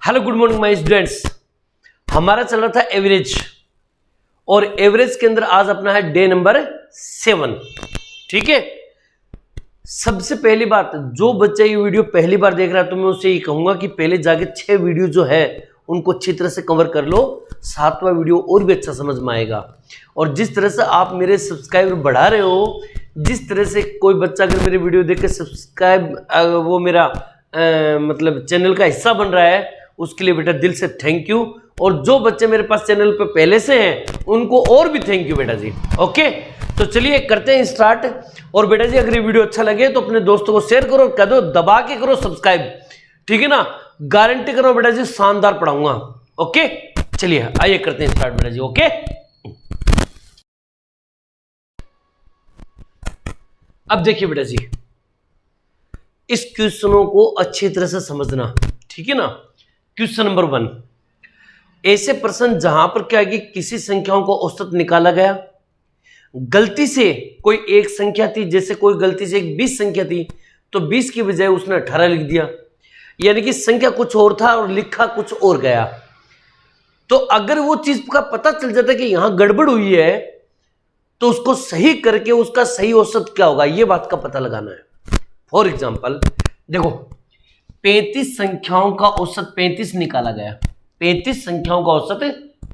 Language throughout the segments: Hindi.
Hello good morning my students. हमारा चल रहा था एवरेज और एवरेज के अंदर आज अपना है डे नंबर 7। ठीक है, सबसे पहली बात, जो बच्चा ये वीडियो पहली बार देख रहा है तो मैं उससे ये कहूंगा कि पहले जाके 6 वीडियो जो है उनको अच्छी तरह से कवर कर लो, 7वां वीडियो और भी अच्छा समझ में आएगा। और जिस तरह से आप मेरे सब्सक्राइबर बढ़ा रहे हो, जिस तरह से कोई बच्चा अगर मेरे वीडियो देख के सब्सक्राइब वो मेरा मतलब चैनल का हिस्सा बन रहा है, उसके लिए बेटा दिल से थैंक यू। और जो बच्चे मेरे पास चैनल पे पहले से हैं उनको और भी थैंक यू बेटा जी। ओके, तो चलिए करते हैं स्टार्ट। और बेटा जी अगर ये वीडियो अच्छा लगे तो अपने दोस्तों को शेयर करो, कह दो दबा के करो सब्सक्राइब, ठीक है ना। गारंटी करो बेटा जी शानदार पढ़ाऊंगा। ओके, चलिए आइए करते हैं स्टार्ट बेटा जी। ओके, अब देखिए बेटा जी, इस क्वेश्चनों को अच्छी तरह से समझना, ठीक है ना। क्वेश्चन नंबर 1, ऐसे प्रश्न जहां पर क्या है कि किसी संख्याओं को औसत निकाला गया, गलती से कोई एक संख्या थी, जैसे कोई गलती से एक 20 संख्या थी तो 20 की बजाय उसने 18 लिख दिया, यानी कि संख्या कुछ और था और लिखा कुछ और गया। तो अगर वो चीज का पता चल जाता है कि यहां गड़बड़ हुई है तो उसको सही करके उसका सही औसत क्या होगा, ये बात का पता लगाना है। फॉर एग्जाम्पल देखो, 35 संख्याओं का औसत 35 निकाला गया, 35 संख्याओं का औसत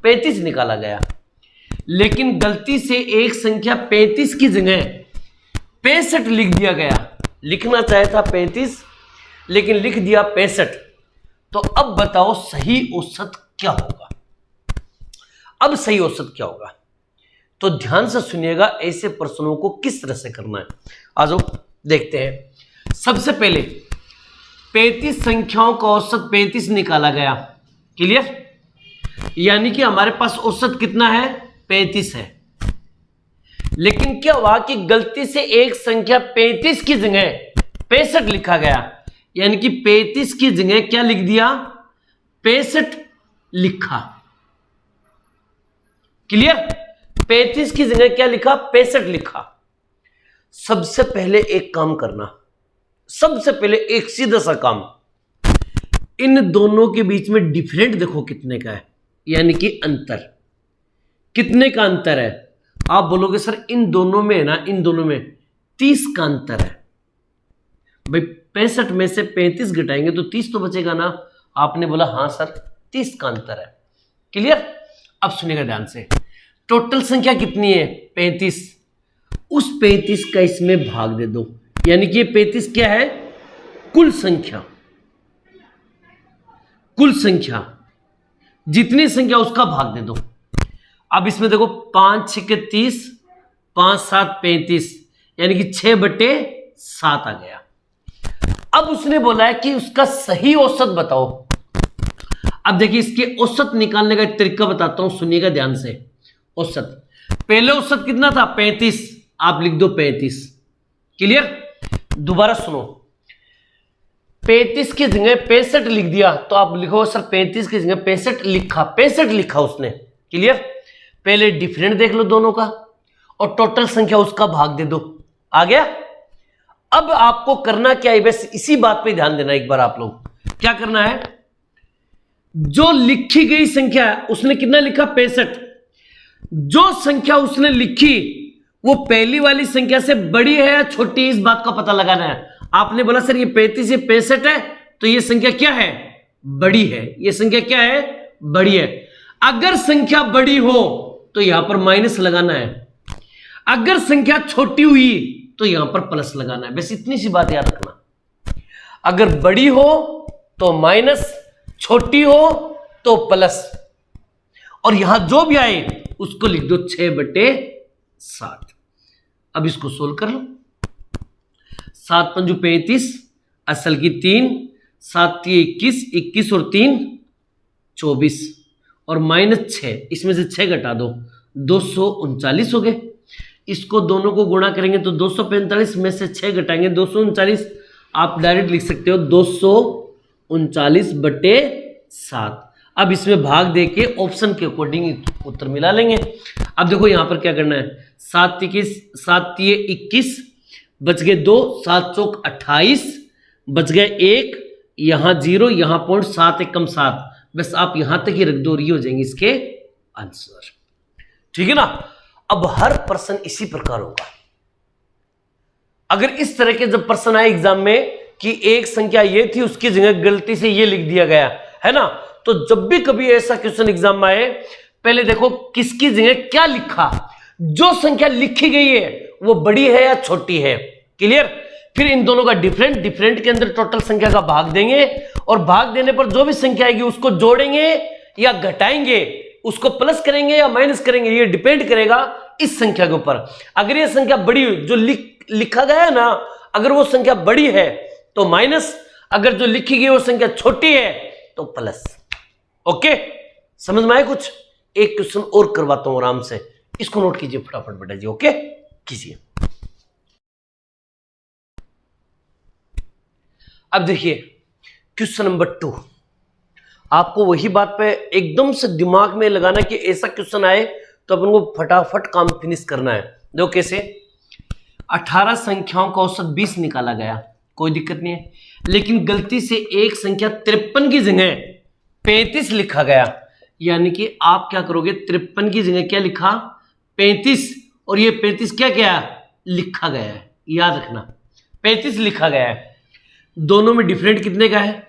35 निकाला गया, लेकिन गलती से एक संख्या 35 की जगह 65 लिख दिया गया। लिखना चाहे था 35 लेकिन लिख दिया 65। तो अब बताओ सही औसत क्या होगा। अब सही औसत क्या होगा, तो ध्यान से सुनिएगा, ऐसे प्रश्नों को किस तरह से करना है। आ जाओ देखते हैं। सबसे पहले 35 संख्याओं का औसत 35 निकाला गया, क्लियर, यानी कि हमारे पास औसत कितना है, 35 है। लेकिन क्या हुआ कि गलती से एक संख्या 35 की जगह 65 लिखा गया, यानी कि 35 की जगह क्या लिख दिया, 65 लिखा, क्लियर। 35 की जगह क्या लिखा, 65 लिखा। सबसे पहले एक काम करना, सबसे पहले एक सीधा सा काम, इन दोनों के बीच में डिफरेंट देखो कितने का है, यानी कि अंतर कितने का अंतर है। आप बोलोगे सर इन दोनों में है ना, इन दोनों में 30 का अंतर है। भाई 65 में से 35 घटाएंगे तो 30 तो बचेगा ना। आपने बोला हाँ सर 30 का अंतर है, क्लियर। अब सुनिएगा ध्यान से, टोटल संख्या कितनी है, 35, उस 35 का इसमें भाग दे दो, यानी कि 35 क्या है, कुल संख्या, कुल संख्या जितनी संख्या उसका भाग दे दो। अब इसमें देखो 5 6 30, 5 7 35, यानी कि 6/7 आ गया। अब उसने बोला है कि उसका सही औसत बताओ। अब देखिए इसके औसत निकालने का एक तरीका बताता हूं, सुनिएगा ध्यान से। औसत, पहले औसत कितना था, 35, आप लिख दो 35, क्लियर। दोबारा सुनो, 35 की जगह 65 लिख दिया तो आप लिखो सर 35 की जगह 65 लिखा, 65 लिखा उसने, क्लियर। पहले डिफरेंट देख लो दोनों का और टोटल संख्या उसका भाग दे दो, आ गया। अब आपको करना क्या है, बस इसी बात पे ध्यान देना एक बार आप लोग। क्या करना है, जो लिखी गई संख्या है उसने कितना लिखा, 65। जो संख्या उसने लिखी वो पहली वाली संख्या से बड़ी है या छोटी, इस बात का पता लगाना है। आपने बोला सर ये 35 या 65 है तो ये संख्या क्या है, बड़ी है, ये संख्या क्या है, बड़ी है। अगर संख्या बड़ी हो तो यहां पर माइनस लगाना है, अगर संख्या छोटी हुई तो यहां पर प्लस लगाना है। बस इतनी सी बात याद रखना, अगर बड़ी हो तो माइनस, छोटी हो तो प्लस, और यहां जो भी आए उसको लिख दो 6/7। अब इसको सोल्व कर लो, 7 पंजू 35, असल की 3, 7 21, 21 और 3 24, और -6, इसमें से 6 घटा दो, 239 हो गए। इसको दोनों को गुणा करेंगे तो 245 में से 6 घटाएंगे 239, आप डायरेक्ट लिख सकते हो 239/7। अब इसमें भाग देके ऑप्शन के अकॉर्डिंग उत्तर मिला लेंगे। अब देखो यहां पर क्या करना है, 7 21 बच गए 2, 7 चौक 28, बच गए 1, यहां 0, यहां 0.7 1 कम 7, बस आप यहां तक ही रख दो, ये हो जाएंगे इसके आंसर। ठीक है ना। अब हर प्रश्न इसी प्रकार होगा। अगर इस तरह के जब प्रश्न आए एग्जाम में कि एक संख्या ये थी, उसकी जगह गलती से ये लिख दिया गया है ना, तो जब भी कभी ऐसा क्वेश्चन एग्जाम में आए, पहले देखो किसकी जगह क्या लिखा। जो संख्या लिखी गई है वो बड़ी है या छोटी है, क्लियर। फिर इन दोनों का डिफरेंट के अंदर टोटल संख्या का भाग देंगे, और भाग देने पर जो भी संख्या आएगी उसको जोड़ेंगे या घटाएंगे, उसको प्लस करेंगे या माइनस करेंगे, ये डिपेंड करेगा इस संख्या के ऊपर। अगर ये संख्या बड़ी, जो लिखा गया है ना, अगर वो संख्या बड़ी है तो माइनस, अगर जो लिखी गई वो संख्या छोटी है तो प्लस। ओके, समझ में आया कुछ। एक क्वेश्चन और करवाता हूं आराम से, इसको नोट कीजिए फटाफट बेटा जी। ओके कीजिए। अब देखिए क्वेश्चन नंबर 2, आपको वही बात पे एकदम से दिमाग में लगाना कि ऐसा क्वेश्चन आए तो अपन को फटाफट काम फिनिश करना है। देखो कैसे, 18 संख्याओं का औसत 20 निकाला गया, कोई दिक्कत नहीं है, लेकिन गलती से एक संख्या 53 की जगह 35 लिखा गया। यानी कि आप क्या करोगे, 53 की जगह क्या लिखा, 35, और ये 35 क्या क्या लिखा गया है, याद रखना 35 लिखा गया है। दोनों में डिफरेंट कितने का है,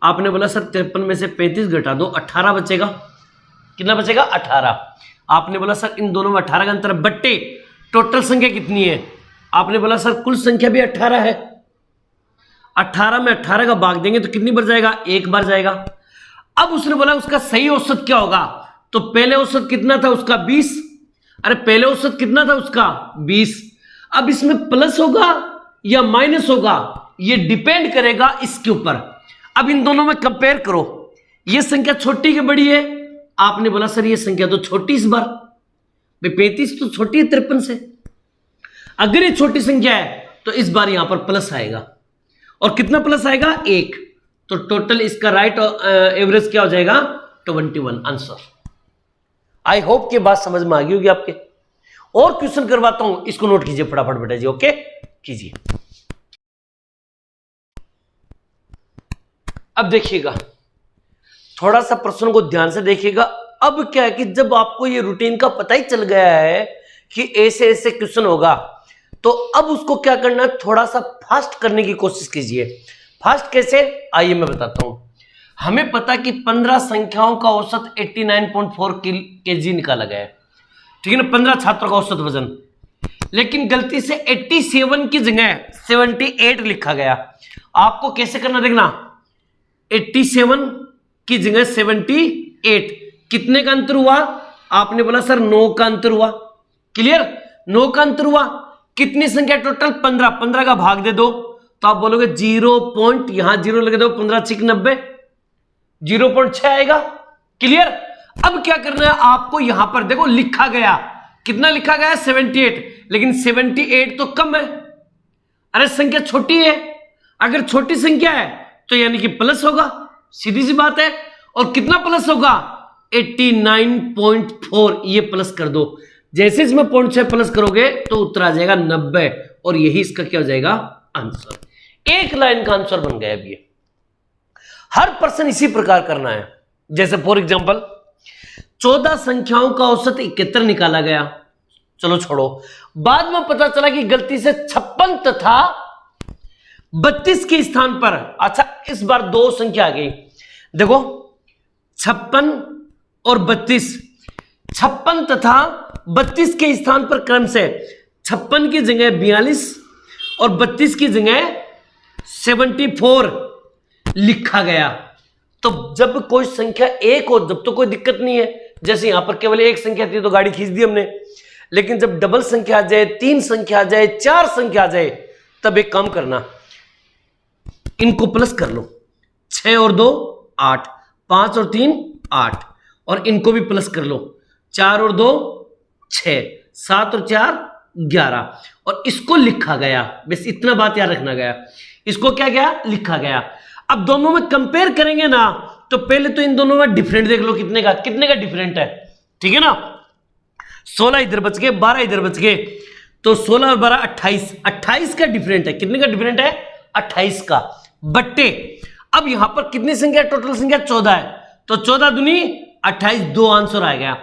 आपने बोला सर 53 में से 35 घटा दो, 18 बचेगा। कितना बचेगा, 18। आपने बोला सर इन दोनों में 18 का अंतर, बट्टे टोटल संख्या कितनी है, आपने बोला सर कुल संख्या भी 18 है। 18 में 18 का भाग देंगे तो कितनी बार जाएगा, एक बार जाएगा। अब उसने बोला उसका सही औसत क्या होगा, तो पहले औसत कितना था उसका 20, अरे पहले औसत कितना था उसका 20। अब इसमें प्लस होगा या माइनस होगा, ये डिपेंड करेगा इसके ऊपर। अब इन दोनों में कंपेयर करो, ये संख्या छोटी की बड़ी है, आपने बोला सर ये संख्या तो छोटी इस बार, भाई 35 तो छोटी है 53 से। अगर ये छोटी संख्या है तो इस बार यहां पर प्लस आएगा, और कितना प्लस आएगा, 1, तो टोटल इसका राइट एवरेज क्या हो जाएगा, 21 आंसर। आई होप कि बात समझ में आ गई होगी आपके। और क्वेश्चन करवाता हूं, इसको नोट कीजिए फटाफट बेटा जी। ओके कीजिए। अब देखिएगा, थोड़ा सा प्रश्न को ध्यान से देखिएगा। अब क्या है कि जब आपको ये रूटीन का पता ही चल गया है कि ऐसे ऐसे क्वेश्चन होगा, तो अब उसको क्या करना है, थोड़ा सा फास्ट करने की कोशिश कीजिए। फास्ट कैसे, आइए मैं बताता हूं। हमें पता कि 15 संख्याओं का औसत 89.4 kg निकाला गया है, ठीक है ना, 15 छात्रों का औसत वजन। लेकिन गलती से 87 की जगह 78 लिखा गया। आपको कैसे करना देखना, 87 की जगह 78, कितने का अंतर हुआ, आपने बोला सर 9 का अंतर हुआ, क्लियर, 9 का अंतर हुआ। कितनी संख्या टोटल, 15, 15 का भाग दे दो, तो आप बोलोगे 0. यहां 0 लगे दो, 15 6 90, 0.6 आएगा, क्लियर। अब क्या करना है आपको, यहां पर देखो लिखा गया, कितना लिखा गया 78, लेकिन 78 तो कम है, अरे संख्या छोटी है। अगर छोटी संख्या है तो यानी कि प्लस होगा, सीधी सी बात है। और कितना प्लस होगा, 89.4, ये प्लस कर दो। जैसे इसमें 0.6 प्लस करोगे तो उत्तर आ जाएगा 90, और यही इसका क्या हो जाएगा, आंसर। एक लाइन का आंसर बन गया। अब ये हर प्रश्न इसी प्रकार करना है। जैसे फॉर एग्जांपल 14 संख्याओं का औसत 71 निकाला गया, चलो छोड़ो, बाद में पता चला कि गलती से 56 तथा 32 के स्थान पर, अच्छा इस बार दो संख्या आ गई, देखो 56 और 32, 56 तथा 32 के स्थान पर क्रम से 56 की जगह 42 और 32 की जगह 74 लिखा गया। तो जब कोई संख्या एक हो, जब तो कोई दिक्कत नहीं है, जैसे यहां पर केवल एक संख्या थी तो गाड़ी खींच दी हमने, लेकिन जब डबल संख्या आ जाए, 3 संख्या आ जाए, 4 संख्या आ जाए, तब एक काम करना, इनको प्लस कर लो, 6 और 2 8, 5 और 3 8, और इनको भी प्लस कर लो, 4 और 2 6, 7 और 4 11, और इसको लिखा गया। बस इतना बात याद रखना गया, इसको क्या गया, लिखा गया। अब दोनों में कंपेयर करेंगे ना, तो पहले तो इन दोनों में डिफरेंट देख लो, कितने का डिफरेंट है, ठीक है ना। 16 इधर बच गए, 12 इधर बच गए, तो 16 और 12 28, 28 का डिफरेंट है। कितने का डिफरेंट है, 28 का। बट्टे अब यहां पर कितनी संख्या, टोटल संख्या 14 है, तो 14 दूनी 28, 2 आंसर आ गया।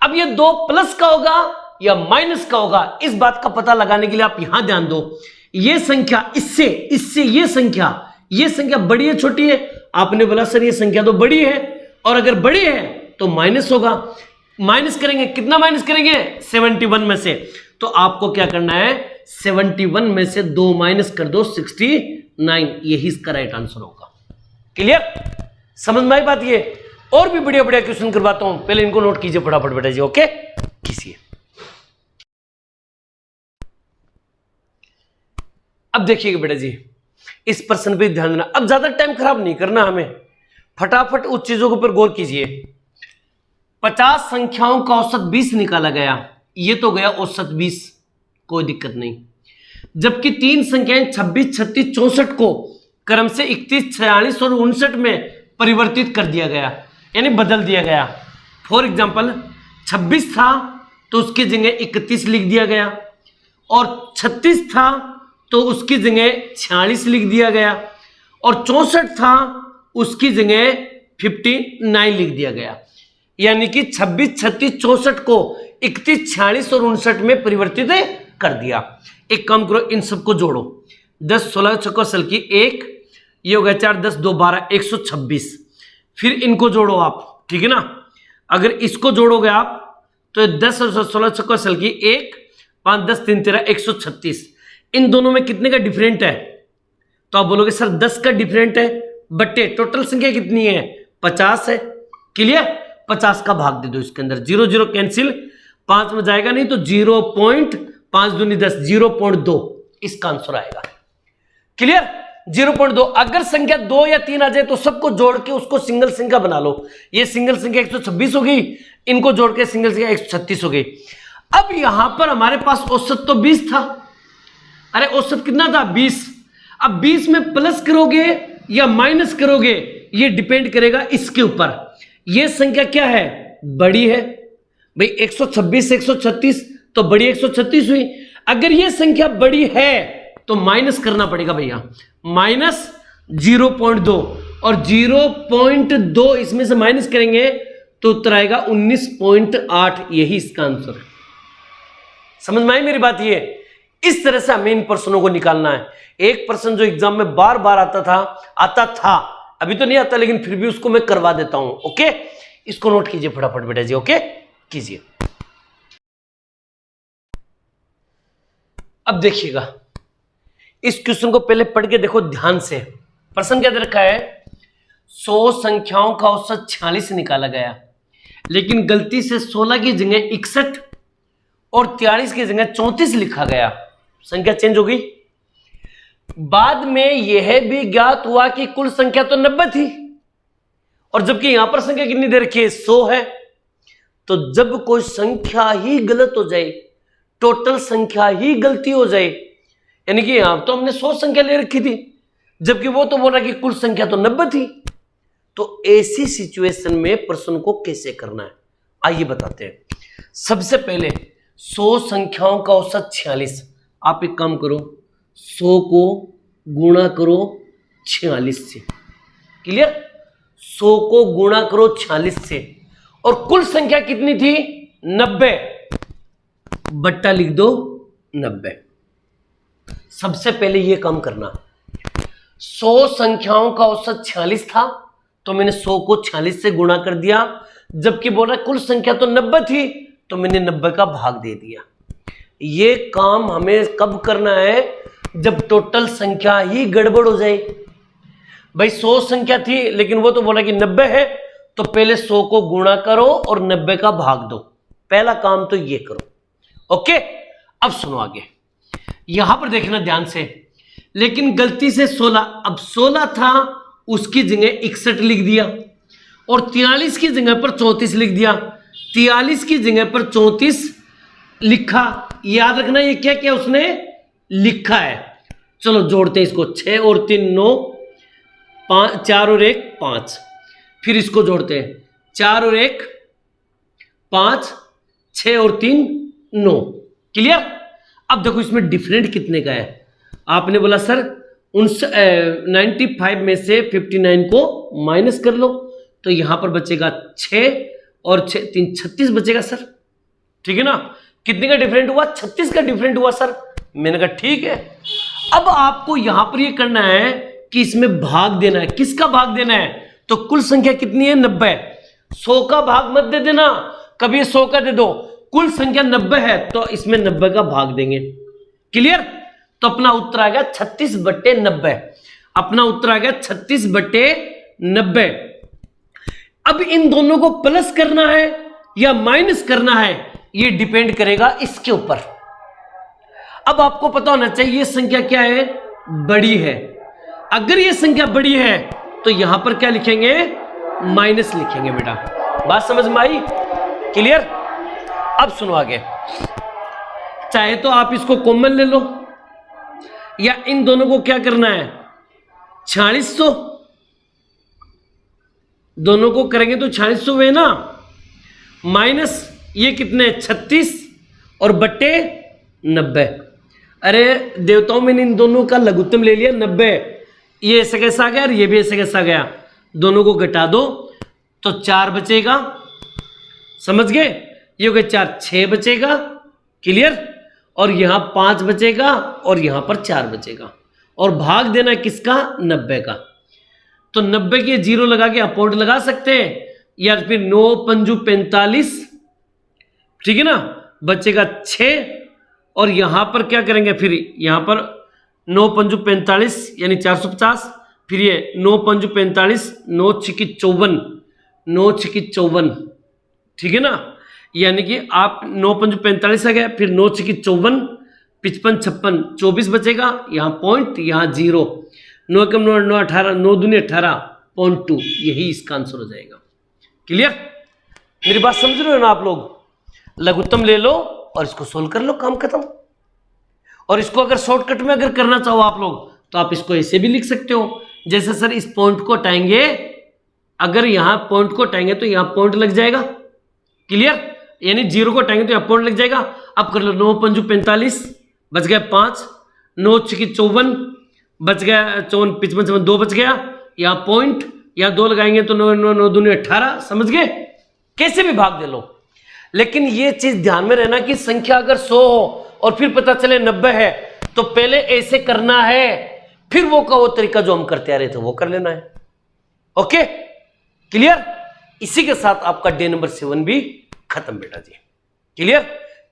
अब ये 2 प्लस का होगा या माइनस का होगा, इस बात का पता लगाने के लिए आप यहां ध्यान दो। ये संख्या इससे इससे ये संख्या बड़ी है छोटी है? आपने बोला सर ये संख्या तो बड़ी है, और अगर बड़ी है तो माइनस होगा। माइनस करेंगे, कितना माइनस करेंगे? 71 में से। तो आपको क्या करना है, 71 में से 2 माइनस कर दो, 69, यही इसका राइट आंसर होगा। क्लियर, समझ में आई बात? ये और भी बढ़िया बढ़िया क्वेश्चन करवाता हूं, पहले इनको नोट कीजिए फटाफट बेटा जी। ओके, कीजिए। अब देखिएगा बेटा जी, इस प्रश्न पे ध्यान देना। अब ज्यादा टाइम खराब नहीं करना हमें, फटाफट उस चीजों के ऊपर गौर कीजिए। 50 संख्याओं का औसत 20 निकाला गया, ये तो गया औसत 20, कोई दिक्कत नहीं। जबकि 3 संख्याएं 26, 36, 64 को क्रम से 31, 46 और 59 में परिवर्तित कर दिया गया, यानी बदल दिया गया। फॉर एग्जाम्पल 26 था तो उसकी जगह 31 लिख दिया गया, और 36 था तो उसकी जगह 46 लिख दिया गया, और 64 था उसकी जगह 59 लिख दिया गया। यानी कि 26, 36, 64 को 31, 46 और 59 में परिवर्तित कर दिया। एक काम करो, इन सबको जोड़ो। 10, 16, 6 की 1, ये हो गया 4, 10, 2, 12, 126। फिर इनको जोड़ो आप, ठीक है ना। अगर इसको जोड़ोगे आप तो 10 और 16, 6 की 1, 5, 10, 3, 13, 136। इन दोनों में कितने का डिफरेंट है? तो आप बोलोगे सर 10 का डिफरेंट है, बट्टे टोटल संख्या कितनी है? 50 है। क्लियर, 50 का भाग दे दो इसके अंदर, 0 0 कैंसिल, 5 में जाएगा नहीं तो 0.5 दूनी 10, 0.2 इसका आंसर आएगा। क्लियर, 0.2। अगर संख्या 2 या 3 आ जाए तो सबको जोड़ के उसको सिंगल संख्या बना लो। ये सिंगल संख्या 126 हो गई, इनको जोड़ के सिंगल संख्या 136 हो गई। अब यहां पर हमारे पास औसत तो 20 था। अरे औसत कितना था? 20। अब 20 में प्लस करोगे या माइनस करोगे, ये डिपेंड करेगा इसके ऊपर। ये संख्या क्या है? बड़ी है भाई, 126 136 तो बड़ी 136 हुई। अगर ये संख्या बड़ी है तो माइनस करना पड़ेगा भैया, माइनस 0.2, और 0.2 इसमें से माइनस करेंगे तो उत्तर आएगा 19.8, यही इसका आंसर है। समझ में आई मेरी बात? ये इस तरह से हमें इन प्रश्नों को निकालना है। एक प्रश्न जो एग्जाम में बार बार आता था, अभी तो नहीं आता, लेकिन फिर भी उसको मैं करवा देता हूं। ओके, इसको नोट कीजिए फटाफट बेटा जी। ओके, कीजिए। अब देखिएगा, इस क्वेश्चन को पहले पढ़ के देखो ध्यान से। प्रश्न क्या दे रखा है? 100 संख्याओं का औसत 46 निकाला गया, लेकिन गलती से 16 की जगह 61 और 43 की जगह 34 लिखा गया। संख्या चेंज हो गई। बाद में यह भी ज्ञात हुआ कि कुल संख्या तो 90 थी, और जबकि यहां पर संख्या कितनी दे रखी है? 100 है। तो जब कोई संख्या ही गलत हो जाए, टोटल संख्या ही गलती हो जाए, यानी कि यहां तो हमने 100 संख्या ले रखी थी, जबकि वो तो बोल रहा कि कुल संख्या तो 90 थी, तो ऐसी सिचुएशन में प्रश्न को कैसे करना है, आइए बताते हैं। सबसे पहले 100 संख्याओं का औसत 46। आप एक काम करो, 100 को गुणा करो 46 से। क्लियर, 100 को गुणा करो 46 से, और कुल संख्या कितनी थी? 90, बट्टा लिख दो 90। सबसे पहले यह काम करना, 100 संख्याओं का औसत 46 था, तो मैंने 100 को 46 से गुणा कर दिया, जबकि बोल रहा कुल संख्या तो 90 थी, तो मैंने 90 का भाग दे दिया। ये काम हमें कब करना है? जब टोटल संख्या ही गड़बड़ हो जाए। भाई 100 संख्या थी, लेकिन वो तो बोला कि 90 है, तो पहले 100 को गुणा करो और 90 का भाग दो। पहला काम तो ये करो। ओके, अब सुनो आगे, यहां पर देखना ध्यान से। लेकिन गलती से 16, अब 16 था उसकी जगह 61 लिख दिया, और 43 की जगह पर 34 लिख दिया। 43 की जगह पर 34 लिखा। याद रखना ये क्या क्या उसने लिखा है। चलो जोड़ते हैं इसको, 6 और 3 9, 4 और 1 5। फिर इसको जोड़ते हैं, 4 और 1 5, 6 और 3 9। क्लियर। अब देखो इसमें डिफरेंट कितने का है। आपने बोला सर 95 में से 59 को माइनस कर लो तो यहां पर बचेगा 6 और 6 3 36 बचेगा सर। ठीक है ना, कितने का डिफरेंट हुआ? 36 का डिफरेंट हुआ सर। मैंने कहा ठीक है। अब आपको यहां पर ये करना है कि इसमें भाग देना है। किसका भाग देना है? तो कुल संख्या कितनी है? 90। 100 का भाग मत दे देना, कभी 100 का दे दो। कुल संख्या 90 है तो इसमें 90 का भाग देंगे। क्लियर? तो अपना उत्तर आ गया 36/90। अपना उत्तर आ गया 36/90। अब इन दोनों को प्लस करना है या माइनस करना है, ये डिपेंड करेगा इसके ऊपर। अब आपको पता होना चाहिए ये संख्या क्या है? बड़ी है। अगर ये संख्या बड़ी है तो यहां पर क्या लिखेंगे? माइनस लिखेंगे बेटा। बात समझ में आई? क्लियर? अब सुनो आगे। चाहे तो आप इसको कॉमन ले लो या इन दोनों को क्या करना है? 4600 दोनों को करेंगे तो 4600 हुए ना, माइनस ये कितने? 36 और बट्टे 90। अरे देवताओं, मैंने इन दोनों का लघुत्तम ले लिया 90। ये ऐसे कैसा आ गया और ये भी ऐसे कैसा गया? दोनों को घटा दो तो 4 बचेगा। समझ गए? ये हो गया 4, 6 बचेगा। क्लियर? और यहां 5 बचेगा और यहां पर 4 बचेगा। और भाग देना किसका? 90 का। तो 90 के 0 लगा के अपॉइंट लगा सकते हैं, या फिर 9 पंजू 45। ठीक है ना, बचेगा 6। और यहां पर क्या करेंगे? फिर यहां पर 9 पंजू 45 यानी 450। फिर ये 9 पंजू 45, 9 छिकी 54, 9 छिकी 54। ठीक है ना, यानी कि आप 9 पंजू 45 आ गया, फिर 9 छिकी 54, 55 56 24 बचेगा। यहाँ पॉइंट, यहाँ 0। 9 कम 9 9 18, 9 दूनी 18.2। यही इसका आंसर हो जाएगा। क्लियर? मेरी बात समझ रहे हो ना आप लोग? लघुत्तम ले लो और इसको सोल्व कर लो, काम खत्म। और इसको अगर शॉर्टकट में अगर करना चाहो आप लोग तो आप इसको ऐसे भी लिख सकते हो, जैसे सर इस पॉइंट को हटाएंगे, अगर यहां पॉइंट को हटाएंगे तो यहां पॉइंट लग जाएगा। क्लियर? यानी 0 को हटाएंगे तो यहां पॉइंट लग जाएगा। अब कर लो 9 पंजू 45, बच गया 5, 9 छिकी 54, बच गया 54, 55 56 2 बच गया। यहां पॉइंट, यहां 2 लगाएंगे तो 9 9 9 दूनी 18। समझ गए? कैसे भी भाग दे लो, लेकिन ये चीज ध्यान में रहना कि संख्या अगर 100 हो और फिर पता चले 90 है तो पहले ऐसे करना है, फिर वो तरीका जो हम करते आ रहे थे वो कर लेना है। ओके? क्लियर? इसी के साथ आपका डे नंबर 7 भी खत्म बेटा जी। क्लियर?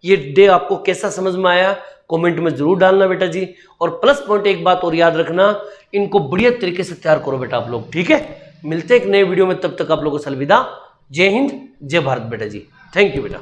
ये डे आपको कैसा समझ में आया कमेंट में जरूर डालना बेटा जी। और प्लस पॉइंट एक बात और याद रखना, इनको बढ़िया तरीके से तैयार करो बेटा आप लोग। ठीक है? मिलते हैं एक नए वीडियो में, तब तक आप लोगों से अलविदा। जय हिंद, जय भारत बेटा जी। थैंक यू बेटा।